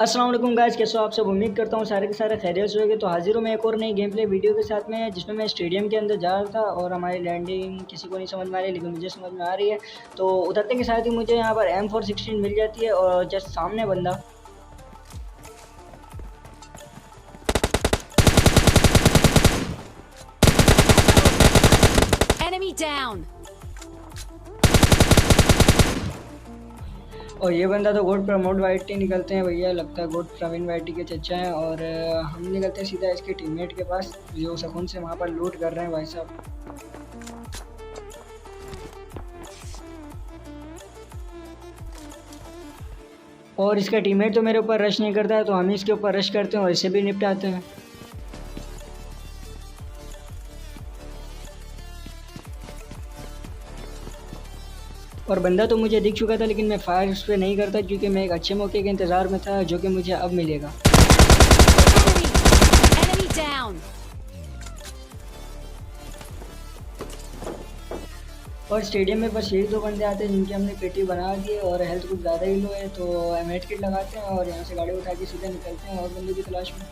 अस्सलाम वालेकुम गाइस, कैसे हो आप सब। उम्मीद करता हूँ सारे के सारे खैरियत से होंगे। तो हाजिर हूँ मैं एक और नई गेम प्ले वीडियो के साथ में, जिसमें मैं स्टेडियम के अंदर जा रहा था और हमारी लैंडिंग किसी को नहीं समझ में आ रही, लेकिन मुझे समझ में आ रही है। तो उतरते के साथ ही मुझे यहाँ पर M416 मिल जाती है और जस्ट सामने बंदा। Enemy down. और ये बंदा तो गोड प्रमोद वाइटी निकलते हैं भैया, लगता है गोड प्रवीण वाइटी के चचा हैं। और हम निकलते हैं सीधा इसके टीममेट के पास, जो सुकून से वहाँ पर लूट कर रहे हैं भाई साहब। और इसका टीममेट तो मेरे ऊपर रश नहीं करता है, तो हम इसके ऊपर रश करते हैं और इसे भी निपटाते हैं। और बंदा तो मुझे दिख चुका था, लेकिन मैं फायर उस पर नहीं करता, क्योंकि मैं एक अच्छे मौके के इंतज़ार में था, जो कि मुझे अब मिलेगा। Enemy down. और स्टेडियम में बस यही दो बंदे आते हैं जिनकी हमने पेटी बना दी है और हेल्थ कुछ ज़्यादा ही लो है। तो एमेट किट लगाते हैं और यहाँ से गाड़ी उठा के सीधे निकलते हैं और बंदे की तलाश में।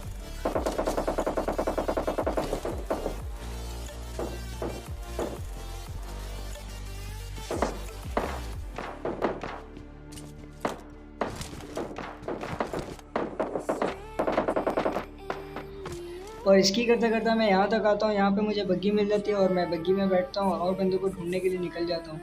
और इसकी करता करता मैं यहाँ तक आता हूँ, यहाँ पे मुझे बग्गी मिल जाती है और मैं बग्गी में बैठता हूँ और बंदे को ढूंढने के लिए निकल जाता हूँ।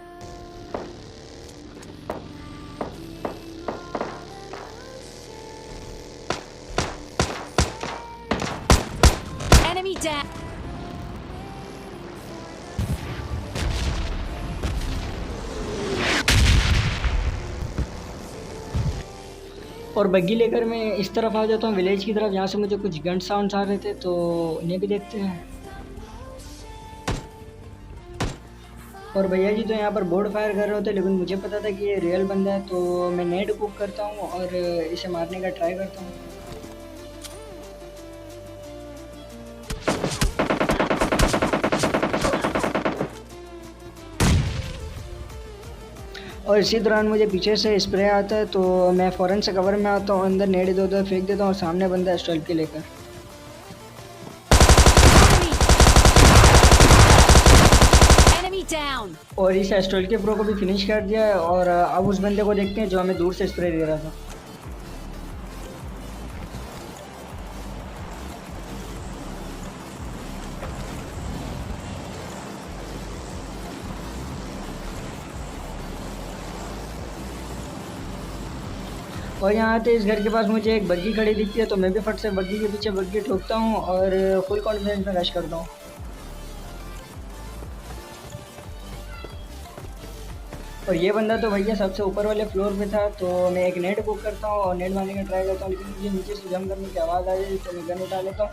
Enemy down. और बग्गी लेकर मैं इस तरफ आ जाता हूँ, विलेज की तरफ, जहाँ से मुझे कुछ गन साउंड्स आ रहे थे, तो उन्हें भी देखते हैं। और भैया जी तो यहाँ पर बोर्ड फायर कर रहे होते, लेकिन मुझे पता था कि ये रियल बंदा है, तो मैं नेट कुक करता हूँ और इसे मारने का ट्राई करता हूँ। और इसी दौरान मुझे पीछे से स्प्रे आता है, तो मैं फ़ौरन से कवर में आता हूँ, अंदर नेट इधर उधर फेंक देता हूँ और सामने बंदा है स्टॉल के लेकर। Enemy down. और इस एस्ट्रोल के प्रो को भी फिनिश कर दिया है। और अब उस बंदे को देखते हैं जो हमें दूर से स्प्रे दे रहा था। और यहाँ आते इस घर के पास मुझे एक बग्गी खड़ी दिखती है, तो मैं भी फट से बग्गी के पीछे बग्गी ठोकता हूँ और फुल कॉन्फिडेंस में रश करता हूँ। और ये बंदा तो भैया सबसे ऊपर वाले फ्लोर पे था, तो मैं एक नेट बुक करता हूँ और नेट मारने का ट्राई करता हूँ, लेकिन मुझे नीचे से जंप करने की आवाज़ आ जाती है, तो मैं गन उठा लेता हूँ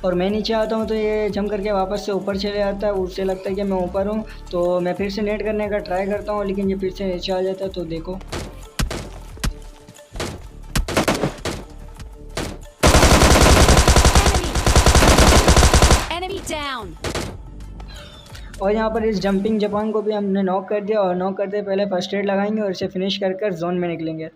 और मैं नीचे आता हूँ। तो ये जंप करके वापस से ऊपर चले जाता है, उससे लगता है कि मैं ऊपर हूँ, तो मैं फिर से नेट करने का ट्राई करता हूँ, लेकिन ये फिर से नीचे आ जाता है। तो देखो, Enemy down. और यहाँ पर इस जंपिंग जापान को भी हमने नॉक कर दिया। और नॉक करते पहले फर्स्ट एड लगाएंगे और इसे फिनिश कर कर जोन में निकलेंगे।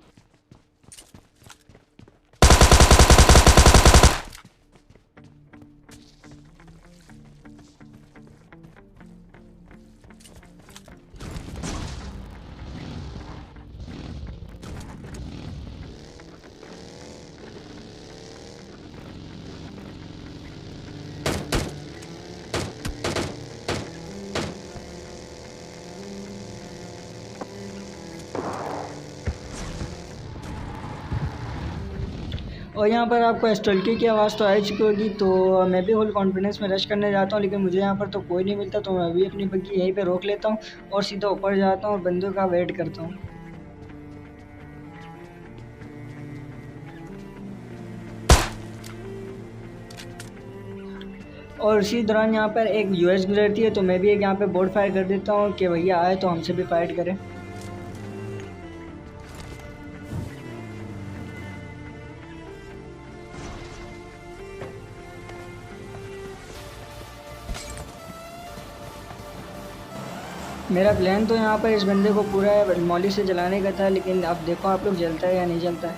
और यहाँ पर आपको एस्टोल्की की आवाज़ तो आ चुकी होगी, तो मैं भी फुल कॉन्फिडेंस में रश करने जाता हूँ, लेकिन मुझे यहाँ पर तो कोई नहीं मिलता, तो मैं अभी अपनी बग्गी यहीं पे रोक लेता हूँ और सीधा ऊपर जाता हूँ और बंदों का वेट करता हूँ। और उसी दौरान यहाँ पर एक यूएस गुजरती है, तो मैं भी एक यहाँ पे बोर्ड फायर कर देता हूँ कि भैया आए तो हमसे भी फाइट करें। मेरा प्लान तो यहाँ पर इस बंदे को पूरा मौली से जलाने का था, लेकिन अब देखो आप लोग जलता है या नहीं जलता है।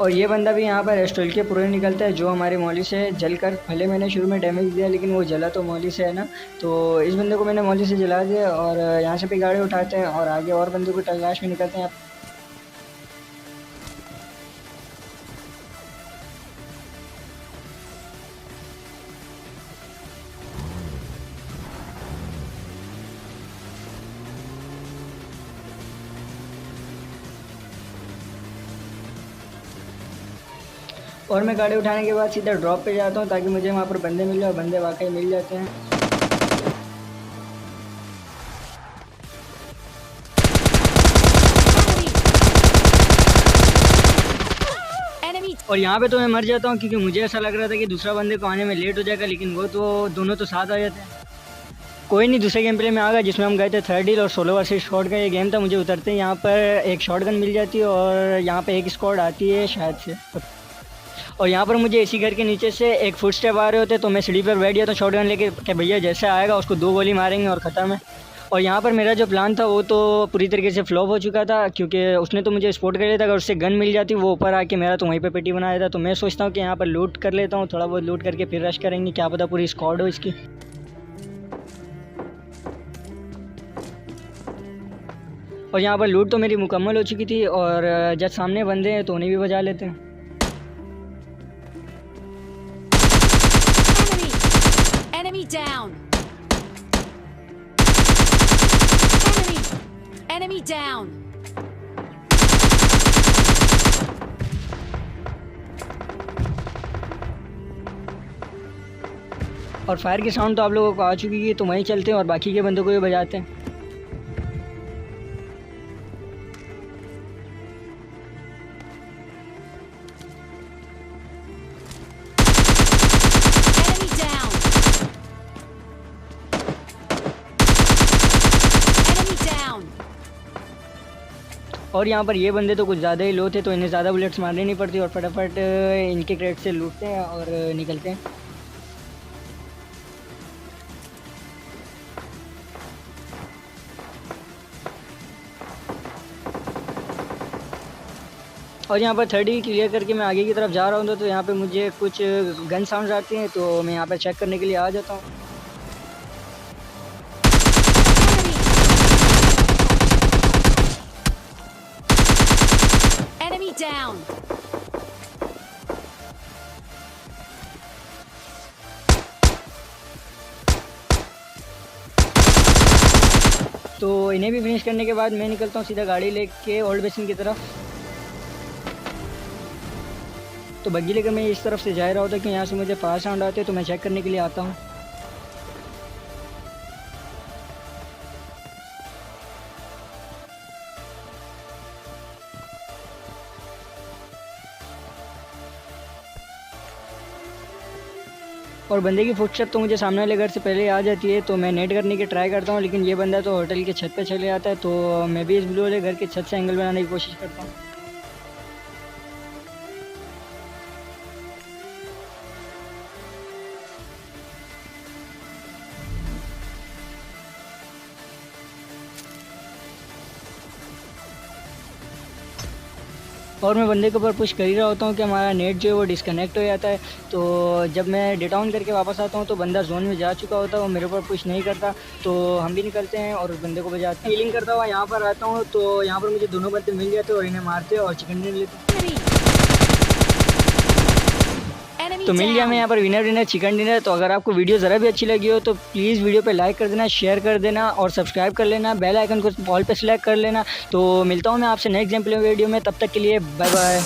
और ये बंदा भी यहाँ पर एस्ट्रोल के पूरे निकलता है जो हमारे मौली से जल कर, भले मैंने शुरू में डैमेज दिया लेकिन वो जला तो मौली से है ना, तो इस बंदे को मैंने मौली से जला दिया। और यहाँ से भी गाड़ी उठाते हैं और आगे और बंदों को तलाश में निकलते हैं। और मैं गाड़ी उठाने के बाद सीधा ड्रॉप पे जाता हूँ ताकि मुझे वहाँ पर बंदे मिल जाए, और बंदे वाकई मिल जाते हैं। Enemy! और यहाँ पे तो मैं मर जाता हूँ क्योंकि मुझे ऐसा लग रहा था कि दूसरा बंदे को आने में लेट हो जाएगा, लेकिन वो तो दोनों तो साथ आ जाते हैं। कोई नहीं, दूसरे गेम प्ले में आ गया जिसमें हम गए थे 3rd डील और 16 वर्सेस शॉट का ये गेम था। मुझे उतरते हैं यहाँ पर एक शॉटगन मिल जाती है और यहाँ पे एक स्क्वाड आती है शायद से, और यहाँ पर मुझे इसी घर के नीचे से एक फुट स्टेप आ रहे होते, तो मैं सीढ़ी पर बैठ गया तो शॉटगन लेके कि भैया जैसे आएगा उसको 2 गोली मारेंगे और ख़त्म है। और यहाँ पर मेरा जो प्लान था वो तो पूरी तरीके से फ्लॉप हो चुका था क्योंकि उसने तो मुझे स्पॉट कर लिया था। अगर उससे गन मिल जाती वो ऊपर आके मेरा तो वहीं पे पेटी बनाया था। तो मैं सोचता हूँ कि यहाँ पर लूट कर लेता हूँ, थोड़ा बहुत लूट करके फिर रश करेंगे, क्या पता पूरी स्क्वाड हो इसकी। और यहाँ पर लूट तो मेरी मुकम्मल हो चुकी थी और जब सामने बंदे हैं तो उन्हें भी बजा लेते हैं। Enemy down! Enemy down! और फायर की साउंड तो आप लोगों को आ चुकी है, तो वहीं चलते हैं और बाकी के बंदों को भी बजाते हैं। Enemy down! Enemy down! और यहाँ पर ये बंदे तो कुछ ज़्यादा ही लो थे, तो इन्हें ज़्यादा बुलेट्स मारनी नहीं पड़ती और फटाफट इनके क्रेट से लूटते हैं और निकलते हैं। और यहाँ पर 30 क्लियर करके मैं आगे की तरफ जा रहा हूँ तो यहाँ पे मुझे कुछ गन साउंड्स आती हैं, तो मैं यहाँ पर चेक करने के लिए आ जाता हूँ। Enemy down! तो इन्हें भी फिनिश करने के बाद मैं निकलता हूँ सीधा गाड़ी लेके ओल्ड बेसिन की तरफ। तो बग्गी लेकर मैं इस तरफ से जा रहा होता कि यहाँ से मुझे फायर साउंड आते हैं, तो मैं चेक करने के लिए आता हूँ। और बंदे की फुटस्टेप तो मुझे सामने वाले घर से पहले आ जाती है, तो मैं नेट करने की ट्राई करता हूँ, लेकिन ये बंदा तो होटल के छत पे चले जाता है। तो मैं भी इस ब्लू वाले घर के छत से एंगल बनाने की कोशिश करता हूँ। और मैं बंदे के ऊपर पुश कर ही रहा होता हूँ कि हमारा नेट जो है वो डिस्कनेक्ट हो जाता है। तो जब मैं डेटा ऑन करके वापस आता हूँ तो बंदा जोन में जा चुका होता है, वो मेरे ऊपर पुश नहीं करता। तो हम भी निकलते हैं और उस बंदे को बजाते हैं। हीलिंग करता हुआ यहाँ पर आता हूँ, तो यहाँ पर मुझे दोनों बंदे मिल जाते हैं और इन्हें मारते हैं और चिकन डिनर लेते हैं। Enemy तो मिल गया मैं यहाँ पर विनर डिनर चिकन डिनर। तो अगर आपको वीडियो ज़रा भी अच्छी लगी हो तो प्लीज़ वीडियो पे लाइक कर देना, शेयर कर देना और सब्सक्राइब कर लेना, बेल आइकन को ऑल पे सिलेक्ट कर लेना। तो मिलता हूँ मैं आपसे नेक्स्ट गेम प्ले वीडियो में, तब तक के लिए बाय बाय।